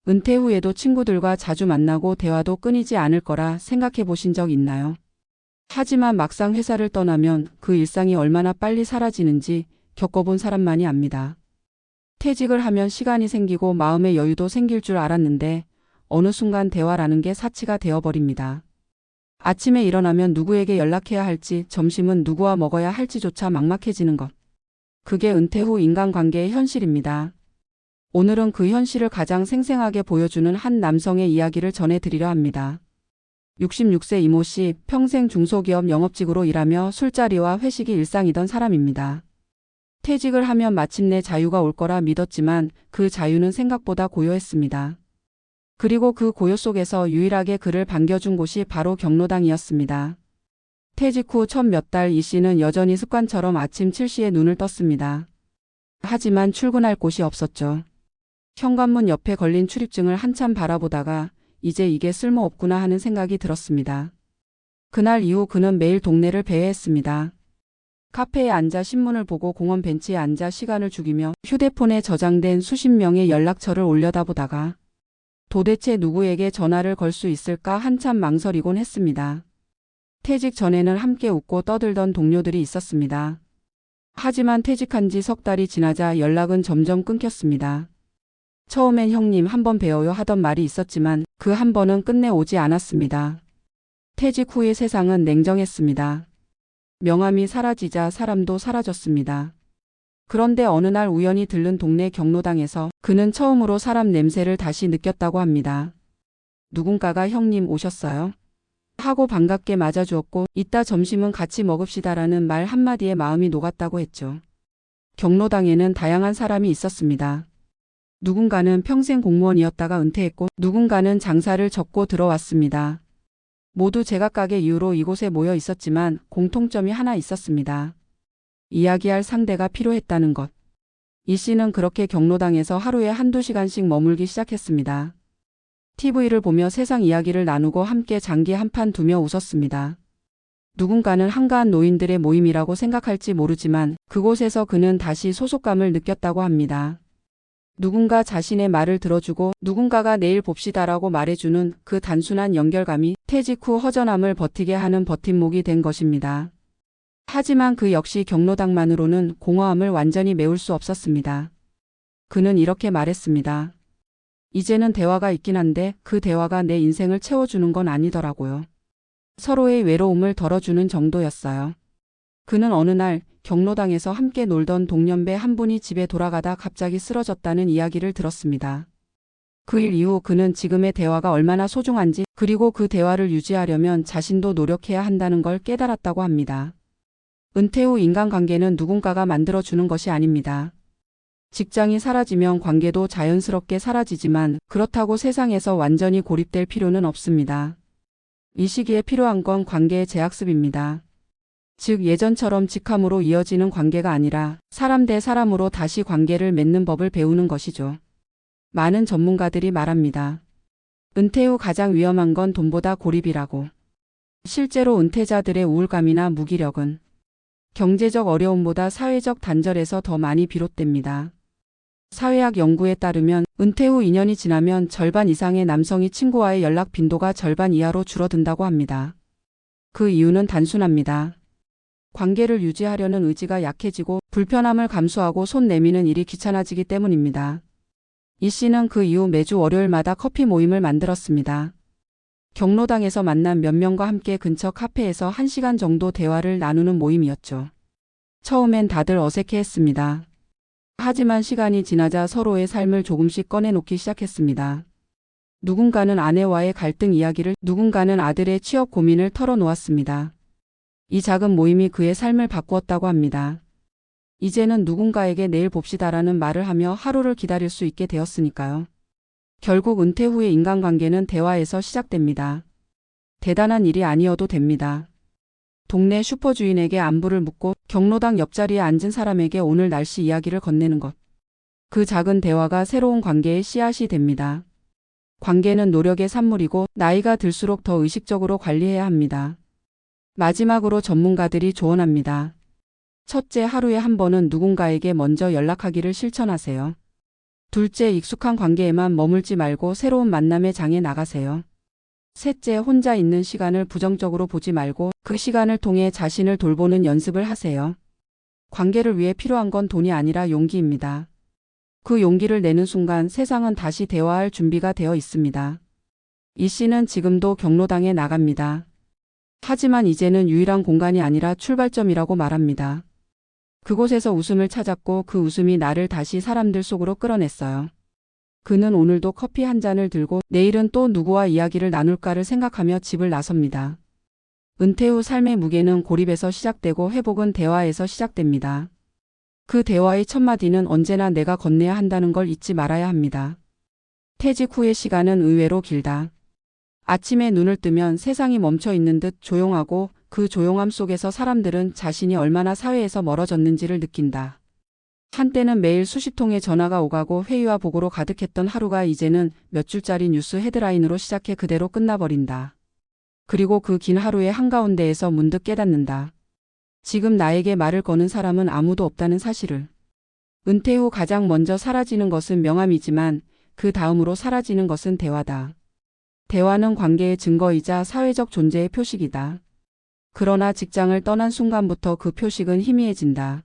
은퇴 후에도 친구들과 자주 만나고 대화도 끊이지 않을 거라 생각해 보신 적 있나요? 하지만 막상 회사를 떠나면 그 일상이 얼마나 빨리 사라지는지 겪어본 사람만이 압니다. 퇴직을 하면 시간이 생기고 마음의 여유도 생길 줄 알았는데 어느 순간 대화라는 게 사치가 되어버립니다. 아침에 일어나면 누구에게 연락해야 할지, 점심은 누구와 먹어야 할지조차 막막해지는 것. 그게 은퇴 후 인간관계의 현실입니다. 오늘은 그 현실을 가장 생생하게 보여주는 한 남성의 이야기를 전해드리려 합니다. 66세 이모 씨, 평생 중소기업 영업직으로 일하며 술자리와 회식이 일상이던 사람입니다. 퇴직을 하면 마침내 자유가 올 거라 믿었지만 그 자유는 생각보다 고요했습니다. 그리고 그 고요 속에서 유일하게 그를 반겨준 곳이 바로 경로당이었습니다. 퇴직 후 첫 몇 달 이 씨는 여전히 습관처럼 아침 7시에 눈을 떴습니다. 하지만 출근할 곳이 없었죠. 현관문 옆에 걸린 출입증을 한참 바라보다가 이제 이게 쓸모없구나 하는 생각이 들었습니다. 그날 이후 그는 매일 동네를 배회했습니다. 카페에 앉아 신문을 보고 공원 벤치에 앉아 시간을 죽이며 휴대폰에 저장된 수십 명의 연락처를 올려다보다가 도대체 누구에게 전화를 걸 수 있을까 한참 망설이곤 했습니다. 퇴직 전에는 함께 웃고 떠들던 동료들이 있었습니다. 하지만 퇴직한 지 석 달이 지나자 연락은 점점 끊겼습니다. 처음엔 형님 한번 뵈어요 하던 말이 있었지만 그 한 번은 끝내 오지 않았습니다. 퇴직 후의 세상은 냉정했습니다. 명함이 사라지자 사람도 사라졌습니다. 그런데 어느 날 우연히 들른 동네 경로당에서 그는 처음으로 사람 냄새를 다시 느꼈다고 합니다. 누군가가 형님 오셨어요? 하고 반갑게 맞아주었고 이따 점심은 같이 먹읍시다라는 말 한마디에 마음이 녹았다고 했죠. 경로당에는 다양한 사람이 있었습니다. 누군가는 평생 공무원이었다가 은퇴했고 누군가는 장사를 접고 들어왔습니다. 모두 제각각의 이유로 이곳에 모여 있었지만 공통점이 하나 있었습니다. 이야기할 상대가 필요했다는 것. 이 씨는 그렇게 경로당에서 하루에 한두 시간씩 머물기 시작했습니다. TV를 보며 세상 이야기를 나누고 함께 장기 한 판 두며 웃었습니다. 누군가는 한가한 노인들의 모임이라고 생각할지 모르지만 그곳에서 그는 다시 소속감을 느꼈다고 합니다. 누군가 자신의 말을 들어주고 누군가가 내일 봅시다라고 말해주는 그 단순한 연결감이 퇴직 후 허전함을 버티게 하는 버팀목이 된 것입니다. 하지만 그 역시 경로당만으로는 공허함을 완전히 메울 수 없었습니다. 그는 이렇게 말했습니다. 이제는 대화가 있긴 한데 그 대화가 내 인생을 채워주는 건 아니더라고요. 서로의 외로움을 덜어주는 정도였어요. 그는 어느 날 경로당에서 함께 놀던 동년배 한 분이 집에 돌아가다 갑자기 쓰러졌다는 이야기를 들었습니다. 그 일 이후 그는 지금의 대화가 얼마나 소중한지 그리고 그 대화를 유지하려면 자신도 노력해야 한다는 걸 깨달았다고 합니다. 은퇴 후 인간관계는 누군가가 만들어주는 것이 아닙니다. 직장이 사라지면 관계도 자연스럽게 사라지지만 그렇다고 세상에서 완전히 고립될 필요는 없습니다. 이 시기에 필요한 건 관계의 재학습입니다. 즉 예전처럼 직함으로 이어지는 관계가 아니라 사람 대 사람으로 다시 관계를 맺는 법을 배우는 것이죠. 많은 전문가들이 말합니다. 은퇴 후 가장 위험한 건 돈보다 고립이라고. 실제로 은퇴자들의 우울감이나 무기력은 경제적 어려움보다 사회적 단절에서 더 많이 비롯됩니다. 사회학 연구에 따르면 은퇴 후 2년이 지나면 절반 이상의 남성이 친구와의 연락 빈도가 절반 이하로 줄어든다고 합니다. 그 이유는 단순합니다. 관계를 유지하려는 의지가 약해지고 불편함을 감수하고 손 내미는 일이 귀찮아지기 때문입니다. 이 씨는 그 이후 매주 월요일마다 커피 모임을 만들었습니다. 경로당에서 만난 몇 명과 함께 근처 카페에서 1시간 정도 대화를 나누는 모임이었죠. 처음엔 다들 어색해했습니다. 하지만 시간이 지나자 서로의 삶을 조금씩 꺼내놓기 시작했습니다. 누군가는 아내와의 갈등 이야기를, 누군가는 아들의 취업 고민을 털어놓았습니다. 이 작은 모임이 그의 삶을 바꾸었다고 합니다. 이제는 누군가에게 내일 봅시다라는 말을 하며 하루를 기다릴 수 있게 되었으니까요. 결국 은퇴 후의 인간관계는 대화에서 시작됩니다. 대단한 일이 아니어도 됩니다. 동네 슈퍼주인에게 안부를 묻고 경로당 옆자리에 앉은 사람에게 오늘 날씨 이야기를 건네는 것. 그 작은 대화가 새로운 관계의 씨앗이 됩니다. 관계는 노력의 산물이고 나이가 들수록 더 의식적으로 관리해야 합니다. 마지막으로 전문가들이 조언합니다. 첫째, 하루에 한 번은 누군가에게 먼저 연락하기를 실천하세요. 둘째, 익숙한 관계에만 머물지 말고 새로운 만남의 장에 나가세요. 셋째, 혼자 있는 시간을 부정적으로 보지 말고 그 시간을 통해 자신을 돌보는 연습을 하세요. 관계를 위해 필요한 건 돈이 아니라 용기입니다. 그 용기를 내는 순간 세상은 다시 대화할 준비가 되어 있습니다. 이 씨는 지금도 경로당에 나갑니다. 하지만 이제는 유일한 공간이 아니라 출발점이라고 말합니다. 그곳에서 웃음을 찾았고 그 웃음이 나를 다시 사람들 속으로 끌어냈어요. 그는 오늘도 커피 한 잔을 들고 내일은 또 누구와 이야기를 나눌까를 생각하며 집을 나섭니다. 은퇴 후 삶의 무게는 고립에서 시작되고 회복은 대화에서 시작됩니다. 그 대화의 첫마디는 언제나 내가 건네야 한다는 걸 잊지 말아야 합니다. 퇴직 후의 시간은 의외로 길다. 아침에 눈을 뜨면 세상이 멈춰 있는 듯 조용하고 그 조용함 속에서 사람들은 자신이 얼마나 사회에서 멀어졌는지를 느낀다. 한때는 매일 수십 통의 전화가 오가고 회의와 보고로 가득했던 하루가 이제는 몇 줄짜리 뉴스 헤드라인으로 시작해 그대로 끝나버린다. 그리고 그 긴 하루의 한가운데에서 문득 깨닫는다. 지금 나에게 말을 거는 사람은 아무도 없다는 사실을. 은퇴 후 가장 먼저 사라지는 것은 명함이지만 그 다음으로 사라지는 것은 대화다. 대화는 관계의 증거이자 사회적 존재의 표식이다. 그러나 직장을 떠난 순간부터 그 표식은 희미해진다.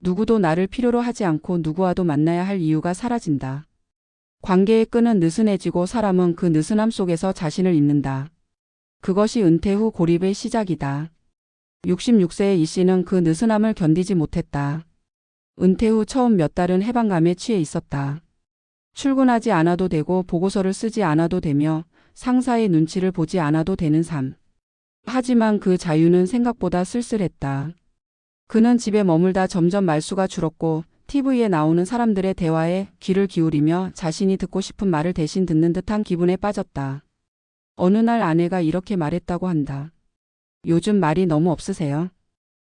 누구도 나를 필요로 하지 않고 누구와도 만나야 할 이유가 사라진다. 관계의 끈은 느슨해지고 사람은 그 느슨함 속에서 자신을 잊는다. 그것이 은퇴 후 고립의 시작이다. 66세의 이 씨는 그 느슨함을 견디지 못했다. 은퇴 후 처음 몇 달은 해방감에 취해 있었다. 출근하지 않아도 되고 보고서를 쓰지 않아도 되며 상사의 눈치를 보지 않아도 되는 삶. 하지만 그 자유는 생각보다 쓸쓸했다. 그는 집에 머물다 점점 말수가 줄었고 TV에 나오는 사람들의 대화에 귀를 기울이며 자신이 듣고 싶은 말을 대신 듣는 듯한 기분에 빠졌다. 어느 날 아내가 이렇게 말했다고 한다. 요즘 말이 너무 없으세요?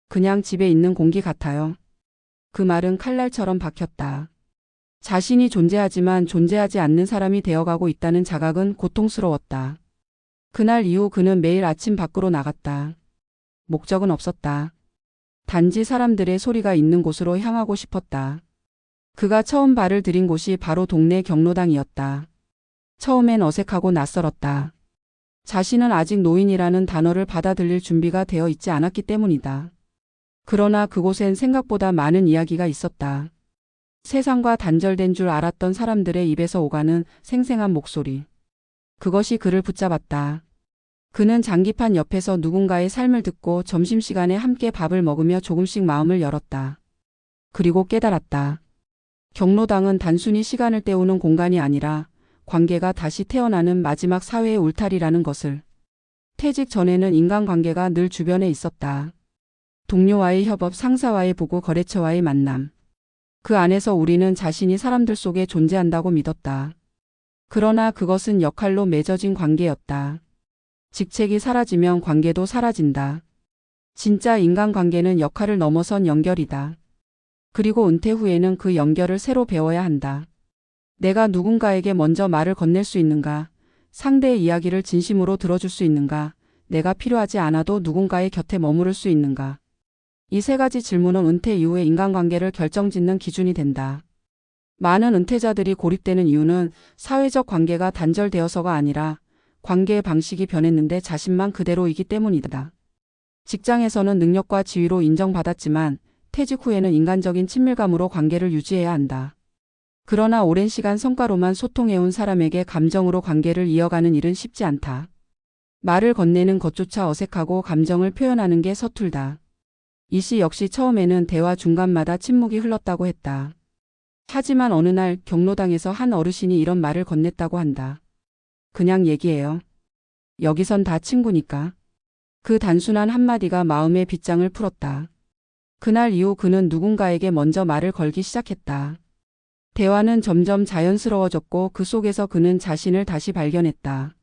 그냥 집에 있는 공기 같아요. 그 말은 칼날처럼 박혔다. 자신이 존재하지만 존재하지 않는 사람이 되어가고 있다는 자각은 고통스러웠다. 그날 이후 그는 매일 아침 밖으로 나갔다. 목적은 없었다. 단지 사람들의 소리가 있는 곳으로 향하고 싶었다. 그가 처음 발을 들인 곳이 바로 동네 경로당이었다. 처음엔 어색하고 낯설었다. 자신은 아직 노인이라는 단어를 받아들일 준비가 되어 있지 않았기 때문이다. 그러나 그곳엔 생각보다 많은 이야기가 있었다. 세상과 단절된 줄 알았던 사람들의 입에서 오가는 생생한 목소리. 그것이 그를 붙잡았다. 그는 장기판 옆에서 누군가의 삶을 듣고 점심시간에 함께 밥을 먹으며 조금씩 마음을 열었다. 그리고 깨달았다. 경로당은 단순히 시간을 때우는 공간이 아니라 관계가 다시 태어나는 마지막 사회의 울타리라는 것을. 퇴직 전에는 인간관계가 늘 주변에 있었다. 동료와의 협업, 상사와의 보고, 거래처와의 만남. 그 안에서 우리는 자신이 사람들 속에 존재한다고 믿었다. 그러나 그것은 역할로 맺어진 관계였다. 직책이 사라지면 관계도 사라진다. 진짜 인간관계는 역할을 넘어선 연결이다. 그리고 은퇴 후에는 그 연결을 새로 배워야 한다. 내가 누군가에게 먼저 말을 건넬 수 있는가? 상대의 이야기를 진심으로 들어줄 수 있는가? 내가 필요하지 않아도 누군가의 곁에 머무를 수 있는가? 이 세 가지 질문은 은퇴 이후의 인간관계를 결정짓는 기준이 된다. 많은 은퇴자들이 고립되는 이유는 사회적 관계가 단절되어서가 아니라 관계의 방식이 변했는데 자신만 그대로이기 때문이다. 직장에서는 능력과 지위로 인정받았지만 퇴직 후에는 인간적인 친밀감으로 관계를 유지해야 한다. 그러나 오랜 시간 성과로만 소통해온 사람에게 감정으로 관계를 이어가는 일은 쉽지 않다. 말을 건네는 것조차 어색하고 감정을 표현하는 게 서툴다. 이 씨 역시 처음에는 대화 중간마다 침묵이 흘렀다고 했다. 하지만 어느 날 경로당에서 한 어르신이 이런 말을 건넸다고 한다. 그냥 얘기해요. 여기선 다 친구니까. 그 단순한 한마디가 마음의 빗장을 풀었다. 그날 이후 그는 누군가에게 먼저 말을 걸기 시작했다. 대화는 점점 자연스러워졌고 그 속에서 그는 자신을 다시 발견했다.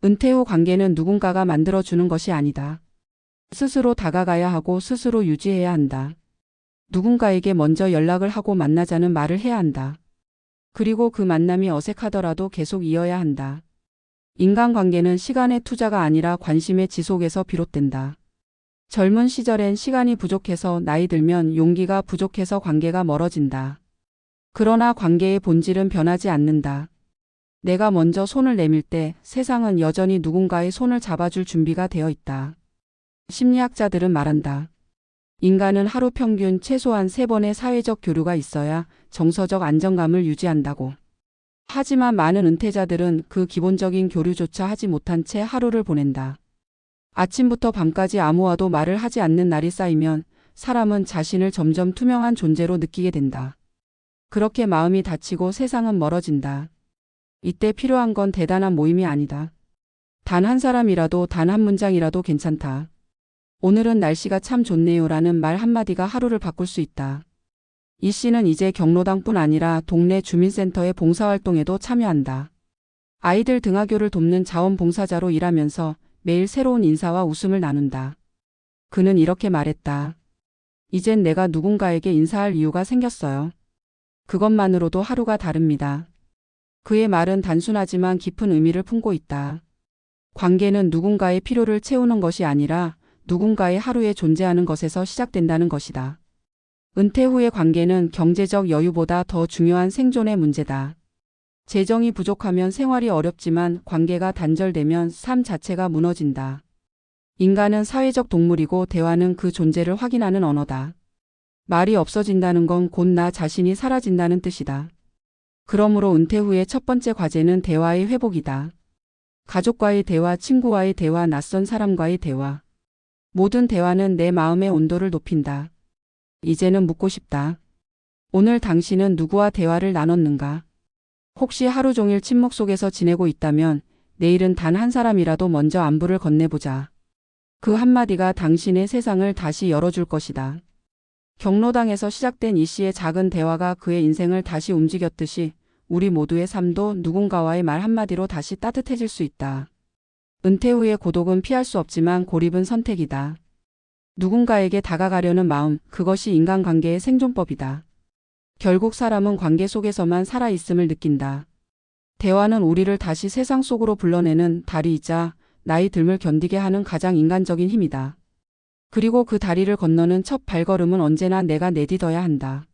은퇴 후 관계는 누군가가 만들어주는 것이 아니다. 스스로 다가가야 하고 스스로 유지해야 한다. 누군가에게 먼저 연락을 하고 만나자는 말을 해야 한다. 그리고 그 만남이 어색하더라도 계속 이어야 한다. 인간관계는 시간의 투자가 아니라 관심의 지속에서 비롯된다. 젊은 시절엔 시간이 부족해서, 나이 들면 용기가 부족해서 관계가 멀어진다. 그러나 관계의 본질은 변하지 않는다. 내가 먼저 손을 내밀 때 세상은 여전히 누군가의 손을 잡아줄 준비가 되어 있다. 심리학자들은 말한다. 인간은 하루 평균 최소한 3번의 사회적 교류가 있어야 정서적 안정감을 유지한다고. 하지만 많은 은퇴자들은 그 기본적인 교류조차 하지 못한 채 하루를 보낸다. 아침부터 밤까지 아무와도 말을 하지 않는 날이 쌓이면 사람은 자신을 점점 투명한 존재로 느끼게 된다. 그렇게 마음이 다치고 세상은 멀어진다. 이때 필요한 건 대단한 모임이 아니다. 단 한 사람이라도, 단 한 문장이라도 괜찮다. 오늘은 날씨가 참 좋네요라는 말 한마디가 하루를 바꿀 수 있다. 이 씨는 이제 경로당뿐 아니라 동네 주민센터의 봉사활동에도 참여한다. 아이들 등하교를 돕는 자원봉사자로 일하면서 매일 새로운 인사와 웃음을 나눈다. 그는 이렇게 말했다. 이젠 내가 누군가에게 인사할 이유가 생겼어요. 그것만으로도 하루가 다릅니다. 그의 말은 단순하지만 깊은 의미를 품고 있다. 관계는 누군가의 필요를 채우는 것이 아니라 누군가의 하루에 존재하는 것에서 시작된다는 것이다. 은퇴 후의 관계는 경제적 여유보다 더 중요한 생존의 문제다. 재정이 부족하면 생활이 어렵지만 관계가 단절되면 삶 자체가 무너진다. 인간은 사회적 동물이고 대화는 그 존재를 확인하는 언어다. 말이 없어진다는 건 곧 나 자신이 사라진다는 뜻이다. 그러므로 은퇴 후의 첫 번째 과제는 대화의 회복이다. 가족과의 대화, 친구와의 대화, 낯선 사람과의 대화. 모든 대화는 내 마음의 온도를 높인다. 이제는 묻고 싶다. 오늘 당신은 누구와 대화를 나눴는가? 혹시 하루 종일 침묵 속에서 지내고 있다면 내일은 단 한 사람이라도 먼저 안부를 건네보자. 그 한마디가 당신의 세상을 다시 열어줄 것이다. 경로당에서 시작된 이 씨의 작은 대화가 그의 인생을 다시 움직였듯이 우리 모두의 삶도 누군가와의 말 한마디로 다시 따뜻해질 수 있다. 은퇴 후의 고독은 피할 수 없지만 고립은 선택이다. 누군가에게 다가가려는 마음, 그것이 인간관계의 생존법이다. 결국 사람은 관계 속에서만 살아있음을 느낀다. 대화는 우리를 다시 세상 속으로 불러내는 다리이자 나이 듦을 견디게 하는 가장 인간적인 힘이다. 그리고 그 다리를 건너는 첫 발걸음은 언제나 내가 내딛어야 한다.